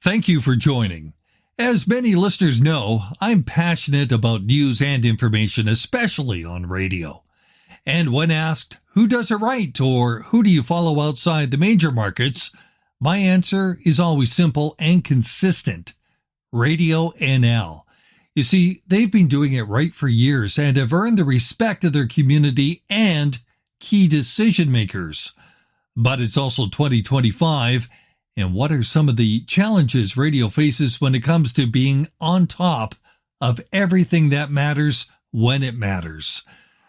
Thank you for joining. As many listeners know, I'm passionate about news and information, especially on radio. And when asked, who does it right or who do you follow outside the major markets, my answer is always simple and consistent. Radio NL. You see, they've been doing it right for years and have earned the respect of their community and key decision makers. But it's also 2025. And what are some of the challenges radio faces when it comes to being on top of everything that matters when it matters?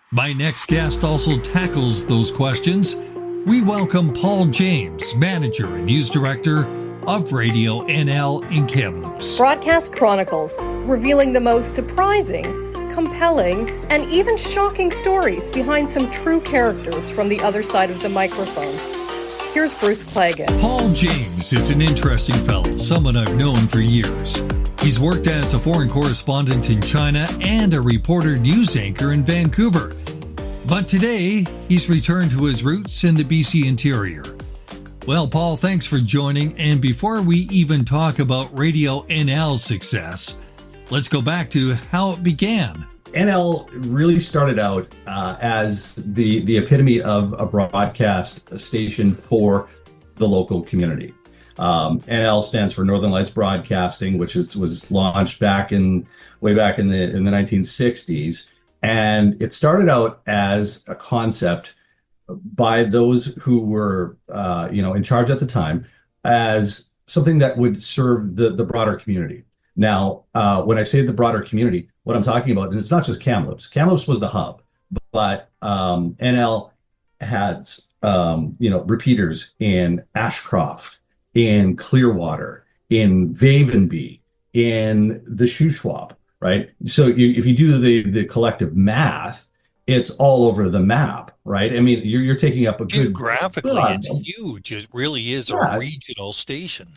My next guest also tackles those questions. We welcome Paul James, Manager and News Director of Radio NL in Kamloops. Broadcast Chronicles, revealing the most surprising, compelling, and even shocking stories behind some true characters from the other side of the microphone. Here's Bruce Clagan. Paul James is an interesting fellow, someone I've known for years. He's worked as a foreign correspondent in China and a reporter news anchor in Vancouver. But today, he's returned to his roots in the BC interior. Well, Paul, thanks for joining. And before we even talk about Radio NL's success, let's go back to how it began. NL really started out as the epitome of a broadcast station for the local community. NL stands for Northern Lights Broadcasting, which was launched way back in the 1960s, and it started out as a concept by those who were in charge at the time as something that would serve the broader community. Now, when I say the broader community, what I'm talking about, and it's not just Kamloops. Kamloops was the hub, but NL had, repeaters in Ashcroft, in Clearwater, in Vavenby, in the Shuswap, right? So if you do the collective math, it's all over the map, right? I mean, you're taking up a good... Geographically, it's huge. It really is a regional station.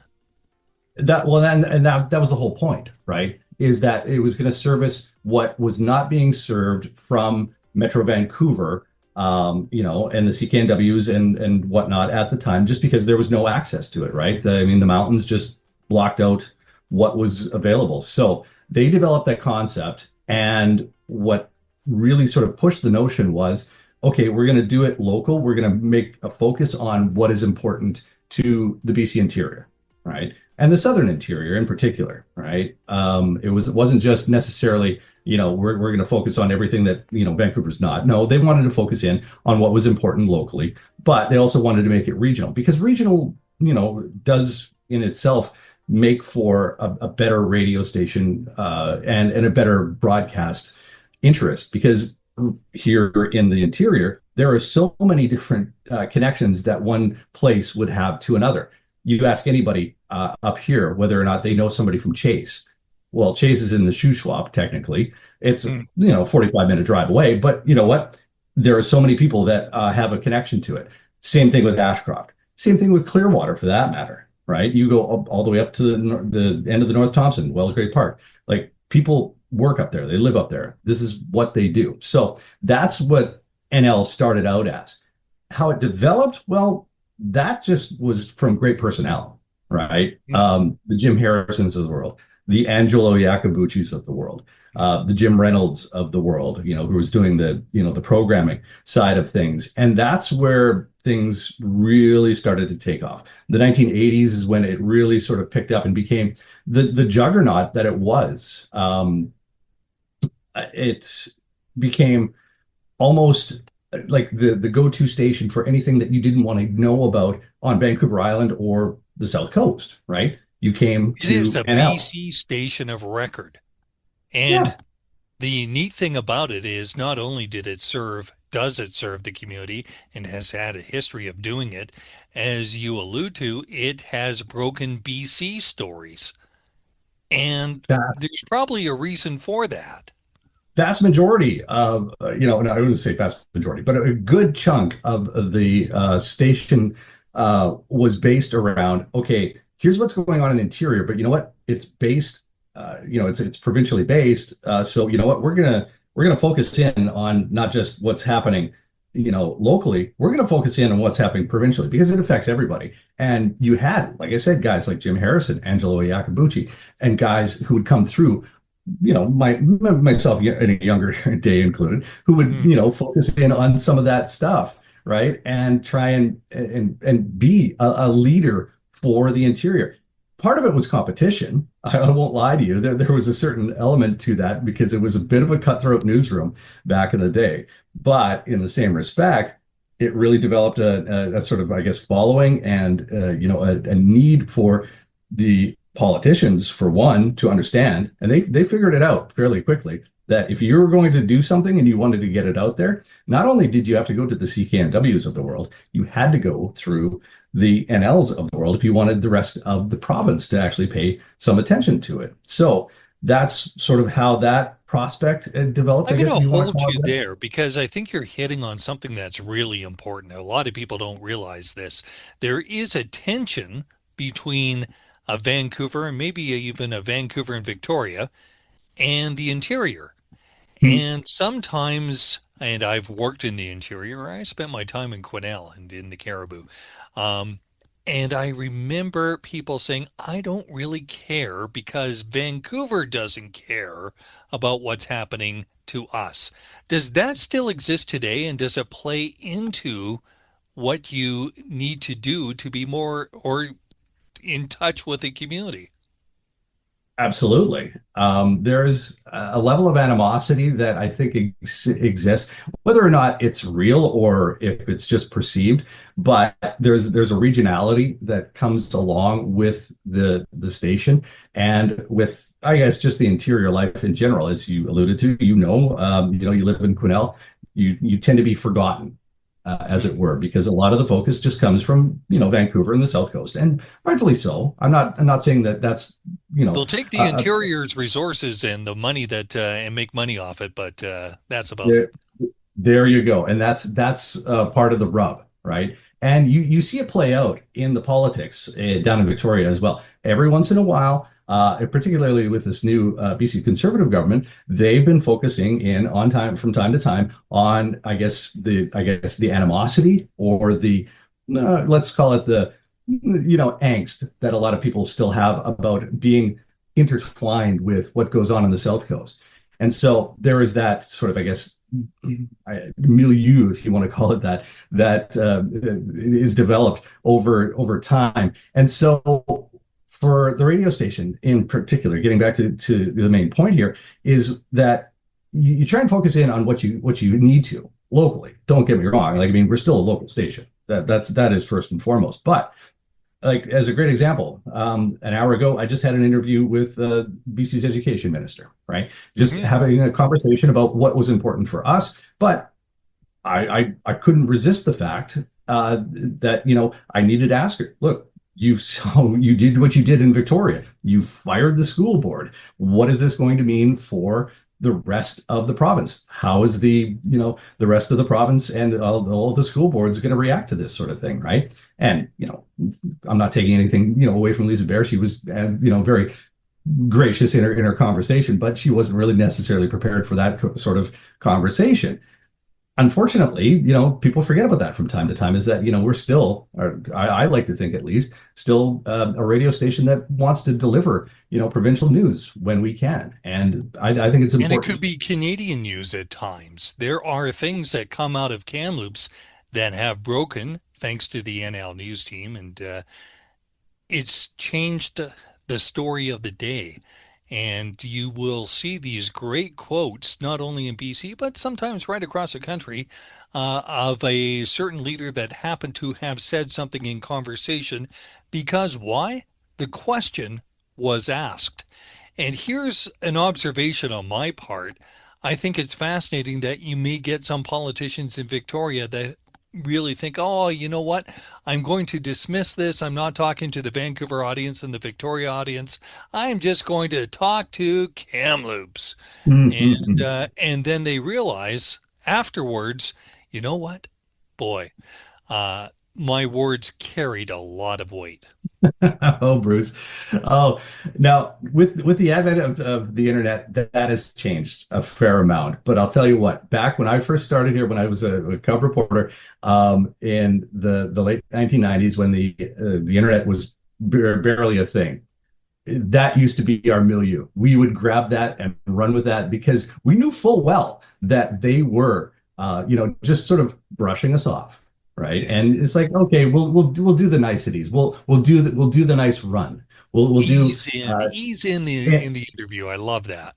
That was the whole point, right? Is that it was going to service what was not being served from Metro Vancouver, and the CKNWs and whatnot at the time, just because there was no access to it, right? The mountains just blocked out what was available. So they developed that concept, and what really sort of pushed the notion was, okay, we're going to do it local. We're going to make a focus on what is important to the BC interior, right? And the southern interior in particular, right? It wasn't just necessarily, we're going to focus on everything that, Vancouver's not. No, they wanted to focus in on what was important locally, but they also wanted to make it regional, because regional, does in itself make for a better radio station and a better broadcast interest, because here in the interior, there are so many different connections that one place would have to another. You ask anybody up here whether or not they know somebody from Chase. Well, Chase is in the Shuswap, technically. It's, 45-minute drive away. But you know what? There are so many people that have a connection to it. Same thing with Ashcroft. Same thing with Clearwater, for that matter, right? You go all the way up to the end of the North Thompson, Wells Great Park. Like, people work up there. They live up there. This is what they do. So that's what NL started out as. How it developed? Well, that just was from great personnel, right? The Jim Harrisons of the world, the Angelo Iacobucci's of the world, the Jim Reynolds of the world, who was doing the programming side of things. And that's where things really started to take off. The 1980s is when it really sort of picked up and became the juggernaut that it was. It became almost like the go-to station for anything that you didn't want to know about on Vancouver Island or the South Coast, right? You came to NL. It is a BC station of record. And the neat thing about it is, not only does it serve the community and has had a history of doing it, as you allude to, it has broken BC stories. And there's probably a reason for that. Vast majority of, and I wouldn't say vast majority, but a good chunk of the station was based around, okay, here's what's going on in the interior, but you know what? It's based, it's provincially based. So you know what? We're gonna focus in on not just what's happening locally, we're going to focus in on what's happening provincially because it affects everybody. And you had, like I said, guys like Jim Harrison, Angelo Iacobucci, and guys who would come through, myself in a younger day included, who would, focus in on some of that stuff, right? And try and be a leader for the interior. Part of it was competition. I won't lie to you. There was a certain element to that because it was a bit of a cutthroat newsroom back in the day. But in the same respect, it really developed a sort of, I guess, following and, a need for the politicians, for one, to understand. And they figured it out fairly quickly that if you were going to do something and you wanted to get it out there, not only did you have to go to the CKNWs of the world, you had to go through the NLs of the world if you wanted the rest of the province to actually pay some attention to it. So that's sort of how that prospect developed. I'm going to hold you there because I think you're hitting on something that's really important. A lot of people don't realize this. There is a tension between a Vancouver and maybe even a Vancouver and Victoria and the interior. And sometimes, and I've worked in the interior, I spent my time in Quesnel and in the Caribou. And I remember people saying, I don't really care because Vancouver doesn't care about what's happening to us. Does that still exist today? And does it play into what you need to do to be more or in touch with the community? Absolutely. There's a level of animosity that I think exists, whether or not it's real or if it's just perceived. But there's a regionality that comes along with the station and with, I guess, just the interior life in general, as you alluded to. You live in Quesnel, you tend to be forgotten. As it were, because a lot of the focus just comes from, Vancouver and the South Coast, and rightfully so. I'm not saying that that's, They'll take the interior's resources and the money that and make money off it, but that's about it. There you go, and that's part of the rub, right? And you see it play out in the politics down in Victoria as well. Every once in a while, particularly with this new BC Conservative government, they've been focusing in from time to time on, I guess the animosity or the let's call it the angst that a lot of people still have about being intertwined with what goes on in the South Coast. And so there is that sort of, I guess, milieu, if you want to call it that is developed over time. And so for the radio station in particular, getting back to the main point here, is that you try and focus in on what you need to locally. Don't get me wrong. We're still a local station. That is first and foremost. But as a great example, an hour ago, I just had an interview with BC's education minister, right? Just having a conversation about what was important for us. But I couldn't resist the fact that, I needed to ask her, look, you did what you did in Victoria. You fired the school board. What is this going to mean for the rest of the province? How is the rest of the province and all the school boards going to react to this sort of thing, right? And I'm not taking anything away from Lisa Bear. She was very gracious in her conversation, but she wasn't really necessarily prepared for that sort of conversation. Unfortunately, people forget about that from time to time, is that, we're still, or I like to think at least, still a radio station that wants to deliver, provincial news when we can. And I think it's important. And it could be Canadian news at times. There are things that come out of Kamloops that have broken thanks to the NL News team. And it's changed the story of the day. And you will see these great quotes, not only in BC, but sometimes right across the country, of a certain leader that happened to have said something in conversation. Because why? The question was asked. And here's an observation on my part. I think it's fascinating that you may get some politicians in Victoria that really think, oh, you know what? I'm going to dismiss this. I'm not talking to the Vancouver audience and the Victoria audience. I'm just going to talk to Kamloops. And then they realize afterwards, you know what? Boy, my words carried a lot of weight. Oh, Bruce. Oh, now with the advent of the internet, that has changed a fair amount. But I'll tell you what, back when I first started here, when I was a cub reporter, in the late 1990s, when the internet was barely a thing, that used to be our milieu. We would grab that and run with that because we knew full well that they were, just sort of brushing us off, right? And it's like, okay, we'll do the niceties. We'll do the nice run. We'll do Ease in the interview. I love that.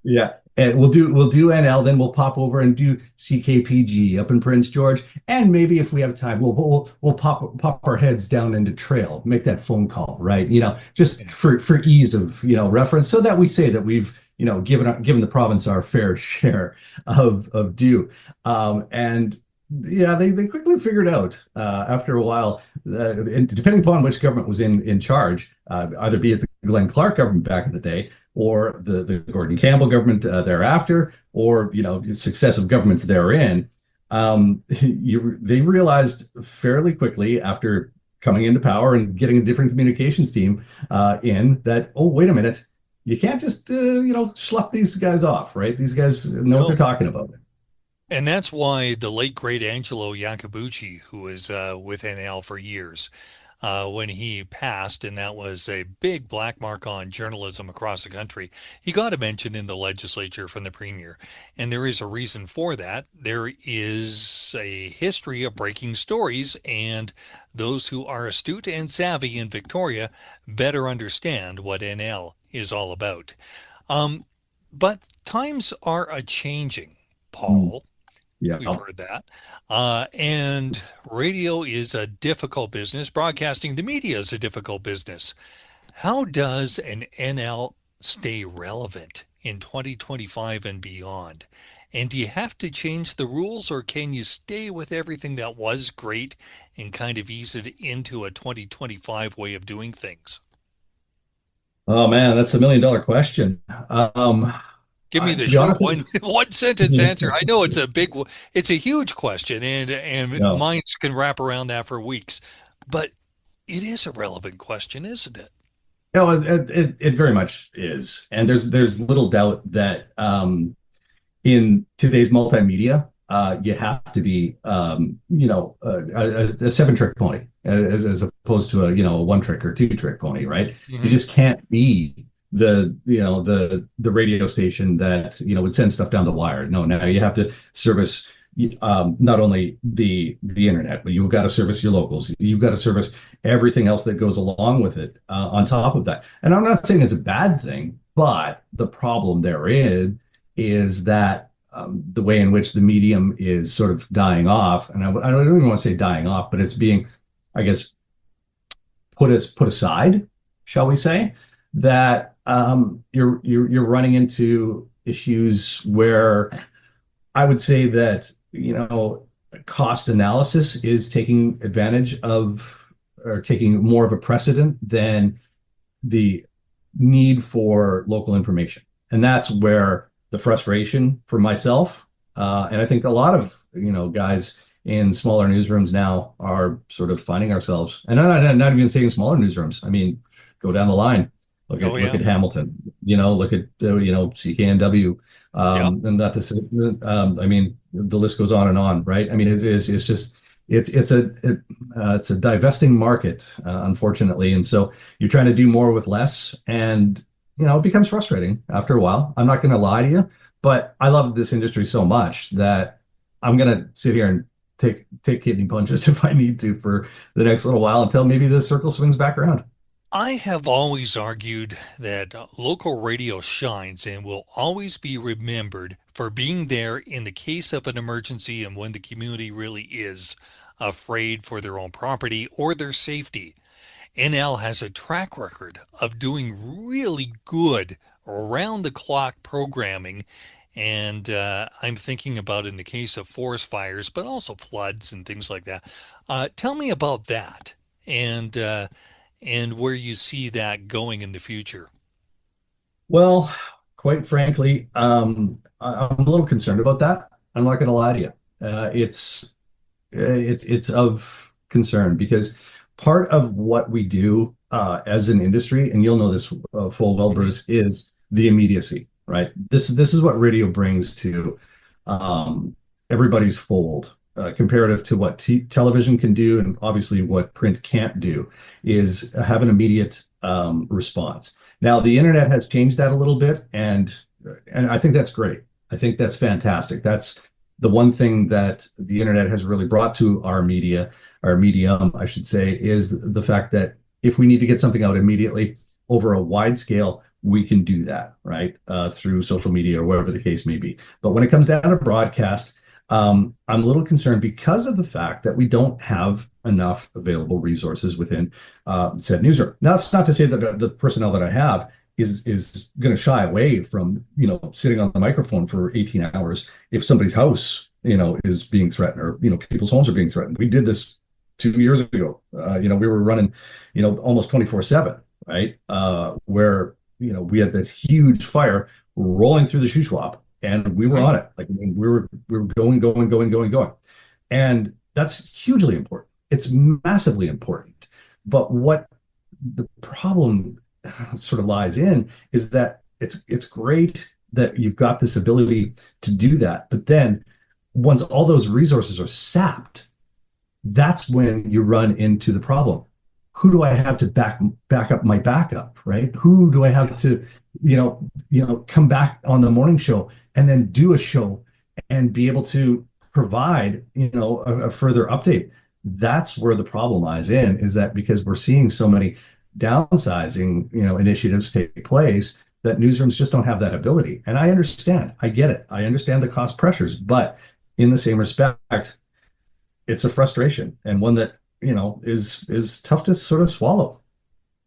yeah, and we'll do NL, then we'll pop over and do CKPG up in Prince George, and maybe if we have time, we'll pop our heads down into Trail, make that phone call, right? Just for ease of reference, so that we say that we've given the province our fair share of due, and yeah, they quickly figured out after a while, and depending upon which government was in charge, either be it the Glenn Clark government back in the day, or the Gordon Campbell government thereafter, or successive governments therein, they realized fairly quickly after coming into power and getting a different communications team in that, oh, wait a minute, you can't just schlep these guys off, right? These guys know what they're talking about. And that's why the late great Angelo Iacobucci, who was with NL for years, when he passed, and that was a big black mark on journalism across the country, he got a mention in the legislature from the premier. And there is a reason for that. There is a history of breaking stories, and those who are astute and savvy in Victoria better understand what NL is all about. But times are a-changing, Paul. Yeah. We've heard that. And radio is a difficult business. Broadcasting, the media is a difficult business. How does an NL stay relevant in 2025 and beyond? And do you have to change the rules, or can you stay with everything that was great and kind of ease it into a 2025 way of doing things? Oh man, that's $1 million question. Give me the short one sentence answer. I know it's a huge question, and No. minds can wrap around that for weeks, but it is a relevant question, isn't it? No, it very much is, and there's little doubt that in today's multimedia, you have to be a seven-trick pony as opposed to a one-trick or two-trick pony, right? Mm-hmm. You just can't be the radio station that would send stuff down the wire. No, now you have to service not only the internet, but you've got to service your locals. You've got to service everything else that goes along with it on top of that. And I'm not saying it's a bad thing, but the problem therein is that the way in which the medium is sort of dying off, and I don't even want to say dying off, but it's being, I guess, put aside, shall we say, that you're running into issues where I would say that cost analysis is taking advantage of, or taking more of a precedent than the need for local information, and that's where the frustration for myself, and I think a lot of guys in smaller newsrooms now are sort of finding ourselves, and I'm not even saying smaller newsrooms. I mean, go down the line. Look at Hamilton, look at CKNW, and not to say, I mean, the list goes on and on, right? I mean, it's just it's a divesting market, unfortunately, and so you're trying to do more with less, and it becomes frustrating after a while. I'm not going to lie to you, but I love this industry so much that I'm going to sit here and take kidney punches if I need to for the next little while until maybe the circle swings back around. I have always argued that local radio shines and will always be remembered for being there in the case of an emergency and when the community really is afraid for their own property or their safety. NL has a track record of doing really good around-the-clock programming, and I'm thinking about in the case of forest fires, but also floods and things like that. Tell me about that, and where you see that going in the future. Well, quite frankly, I'm a little concerned about that. I'm not going to lie to you. It's of concerned because part of what we do as an industry, and you'll know this full well, Bruce, is the immediacy, right? This is what radio brings to everybody's fold. Comparative to what television can do, and obviously what print can't do, is have an immediate response. Now, the internet has changed that a little bit, and I think that's great. I think that's fantastic. That's the one thing that the internet has really brought to our media, our medium, I should say, is the fact that if we need to get something out immediately over a wide scale, we can do that, right? Through social media or whatever the case may be. But when it comes down to broadcast, I'm a little concerned because of the fact that we don't have enough available resources within said newsroom. Now, that's not to say that the personnel that I have is going to shy away from, sitting on the microphone for 18 hours if somebody's house, is being threatened, or, people's homes are being threatened. We did this 2 years ago. We were running, almost 24/7, right? Where, we had this huge fire rolling through the Shuswap, and we were on it. Like, we were going. And that's hugely important. It's massively important. But what the problem sort of lies in is that it's great that you've got this ability to do that. But then once all those resources are sapped, that's when you run into the problem. Who do I have to back up my backup, right? Who do I have to, come back on the morning show and then do a show and be able to provide, a further update? That's where the problem lies in, is that because we're seeing so many downsizing, initiatives take place, that newsrooms just don't have that ability. And I understand, I get it. I understand the cost pressures, but in the same respect, it's a frustration, and one that, is tough to sort of swallow.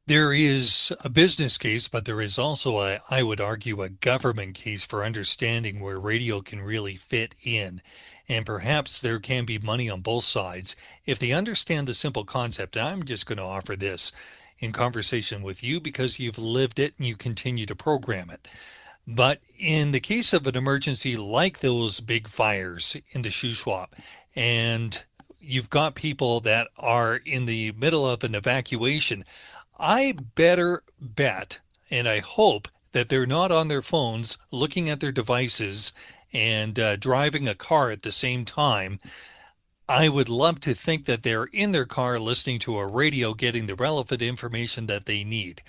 There is a business case, but there is also I would argue, a government case for understanding where radio can really fit in. And perhaps there can be money on both sides if they understand the simple concept. And I'm just going to offer this in conversation with you because you've lived it and you continue to program it. But in the case of an emergency like those big fires in the Shuswap, and you've got people that are in the middle of an evacuation, I better bet, and I hope, that they're not on their phones looking at their devices and driving a car at the same time. I would love to think that they're in their car listening to a radio, getting the relevant information that they need.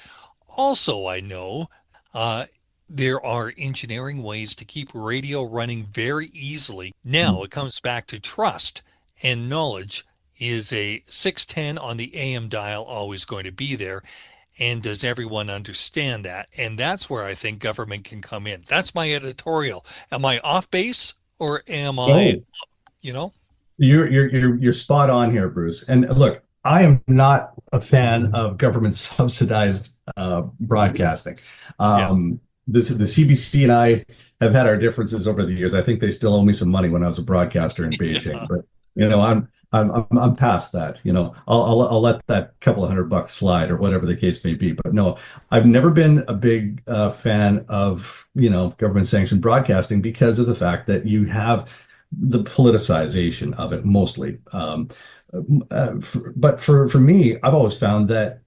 Also, I know there are engineering ways to keep radio running very easily. Now, it comes back to trust and knowledge. Is a 610 on the AM dial always going to be there? And does everyone understand that? And that's where I think government can come in. That's my editorial. Am I off base, or am I, You're spot on here, Bruce. And look, I am not a fan of government subsidized broadcasting. The CBC and I have had our differences over the years. I think they still owe me some money when I was a broadcaster in Beijing, but I'm past that. I'll let that couple of $100 slide, or whatever the case may be. But no, I've never been a big fan of government sanctioned broadcasting because of the fact that you have the politicization of it mostly. But for me, I've always found that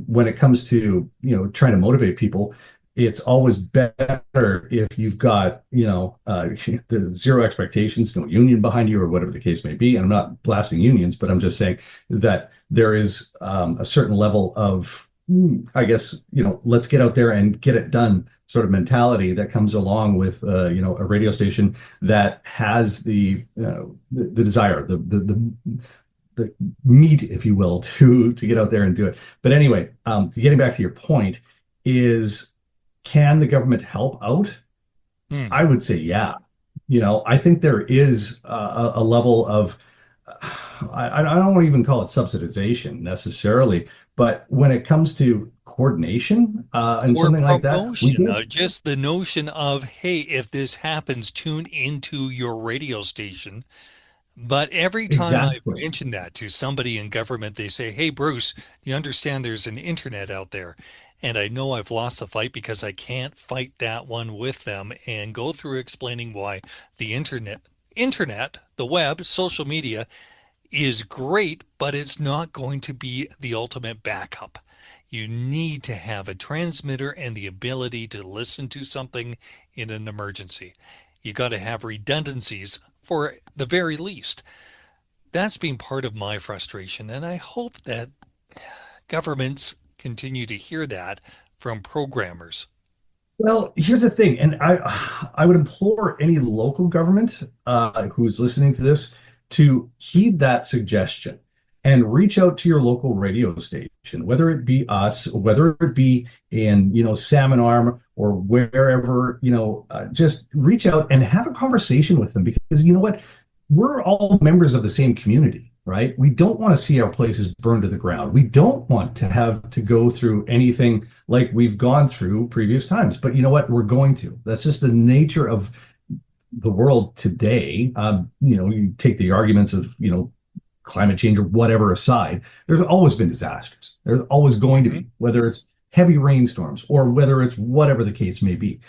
when it comes to trying to motivate people, it's always better if you've got, the zero expectations, no union behind you, or whatever the case may be. And I'm not blasting unions, but I'm just saying that there is a certain level of, I guess, let's get out there and get it done sort of mentality that comes along with, a radio station that has the desire, the meat, if you will, to get out there and do it. But anyway, getting back to your point is, can the government help out? I would say, yeah. I think there is a level of, I don't want to even call it subsidization necessarily, but when it comes to coordination and or something like promotion, that, just the notion of, hey, if this happens, tune into your radio station. But every time I mention that to somebody in government, they say, hey, Bruce, you understand there's an internet out there. And I know I've lost the fight because I can't fight that one with them and go through explaining why the internet, the web, social media is great, but it's not going to be the ultimate backup. You need to have a transmitter and the ability to listen to something in an emergency. You got to have redundancies for the very least. That's been part of my frustration, and I hope that governments continue to hear that from programmers. Well, here's the thing, and I would implore any local government who's listening to this to heed that suggestion and reach out to your local radio station, whether it be us, whether it be in, Salmon Arm or wherever, just reach out and have a conversation with them, because you know what? We're all members of the same community, right? We don't want to see our places burned to the ground. We don't want to have to go through anything like we've gone through previous times. But you know what? We're going to. That's just the nature of the world today. You take the arguments of, climate change or whatever aside, there's always been disasters. There's always going to be, whether it's heavy rainstorms or whether it's whatever the case may be.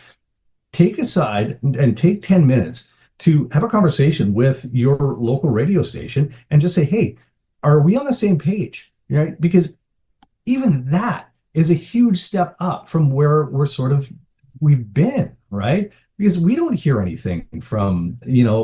Take aside and take 10 minutes to have a conversation with your local radio station and just say, hey, are we on the same page? Right? Because even that is a huge step up from where we've been, right? Because we don't hear anything from,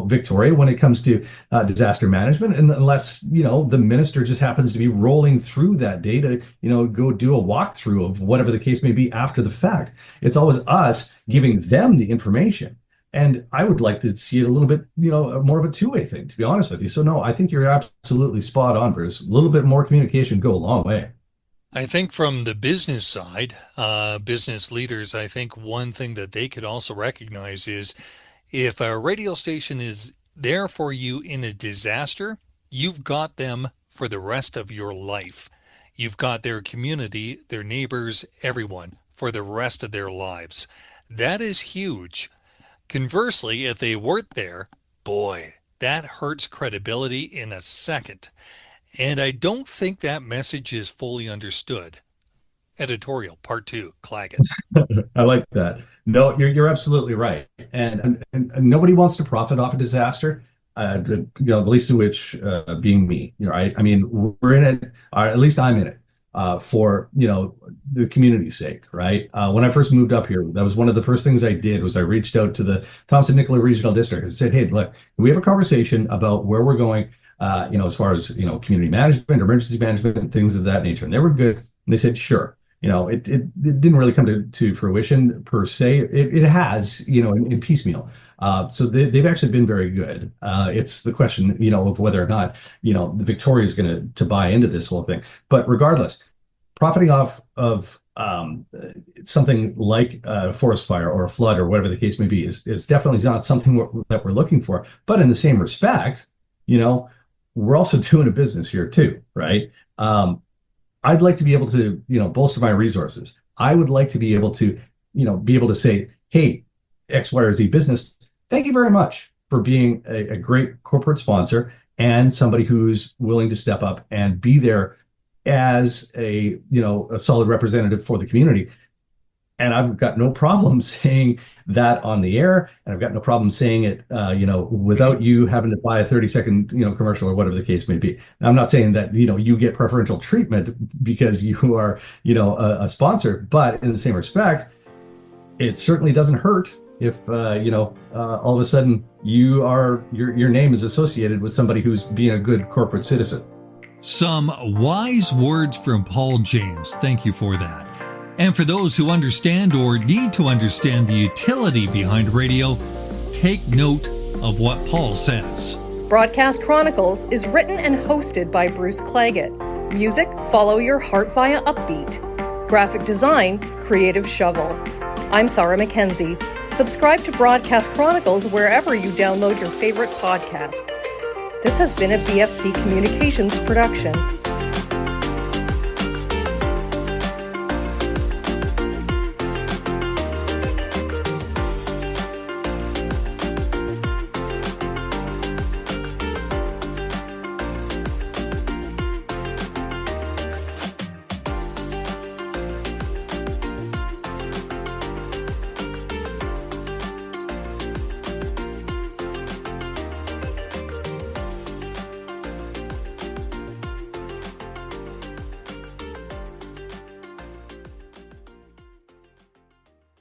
Victoria when it comes to disaster management, and unless, the minister just happens to be rolling through that data, go do a walkthrough of whatever the case may be after the fact. It's always us giving them the information. And I would like to see it a little bit, more of a two-way thing, to be honest with you. So no, I think you're absolutely spot on, Bruce. A little bit more communication go a long way. I think from the business side, business leaders, I think one thing that they could also recognize is if a radio station is there for you in a disaster, you've got them for the rest of your life. You've got their community, their neighbors, everyone for the rest of their lives. That is huge. Conversely, if they weren't there, boy, that hurts credibility in a second. And I don't think that message is fully understood. Editorial, part 2, Claggett. I like that. No, you're absolutely right. And nobody wants to profit off a disaster, the least of which being me. Right? I mean, we're in it, or at least I'm in it, for, the community's sake, right? When I first moved up here, that was one of the first things I did was I reached out to the Thompson-Nicola Regional District and said, hey, look, we have a conversation about where we're going, as far as, community management, emergency management, and things of that nature. And they were good. And they said, sure. It didn't really come to fruition per se. It has, in piecemeal. So they've actually been very good. It's the question, of whether or not, the Victoria is going to buy into this whole thing. But regardless, profiting off of something like a forest fire or a flood or whatever the case may be is definitely not something that we're looking for. But in the same respect, we're also doing a business here too, right? I'd like to be able to, bolster my resources. I would like to be able to, say, hey, X, Y, or Z business, thank you very much for being a great corporate sponsor and somebody who's willing to step up and be there as a solid representative for the community. And I've got no problem saying that on the air, and I've got no problem saying it, without you having to buy a 30-second, commercial or whatever the case may be. Now, I'm not saying that, you get preferential treatment because you are, a sponsor, but in the same respect, it certainly doesn't hurt if, all of a sudden your name is associated with somebody who's being a good corporate citizen. Some wise words from Paul James. Thank you for that. And for those who understand or need to understand the utility behind radio, take note of what Paul says. Broadcast Chronicles is written and hosted by Bruce Claggett. Music, Follow Your Heart via Upbeat. Graphic design, Creative Shovel. I'm Sarah Mackenzie. Subscribe to Broadcast Chronicles wherever you download your favorite podcasts. This has been a BFC Communications production.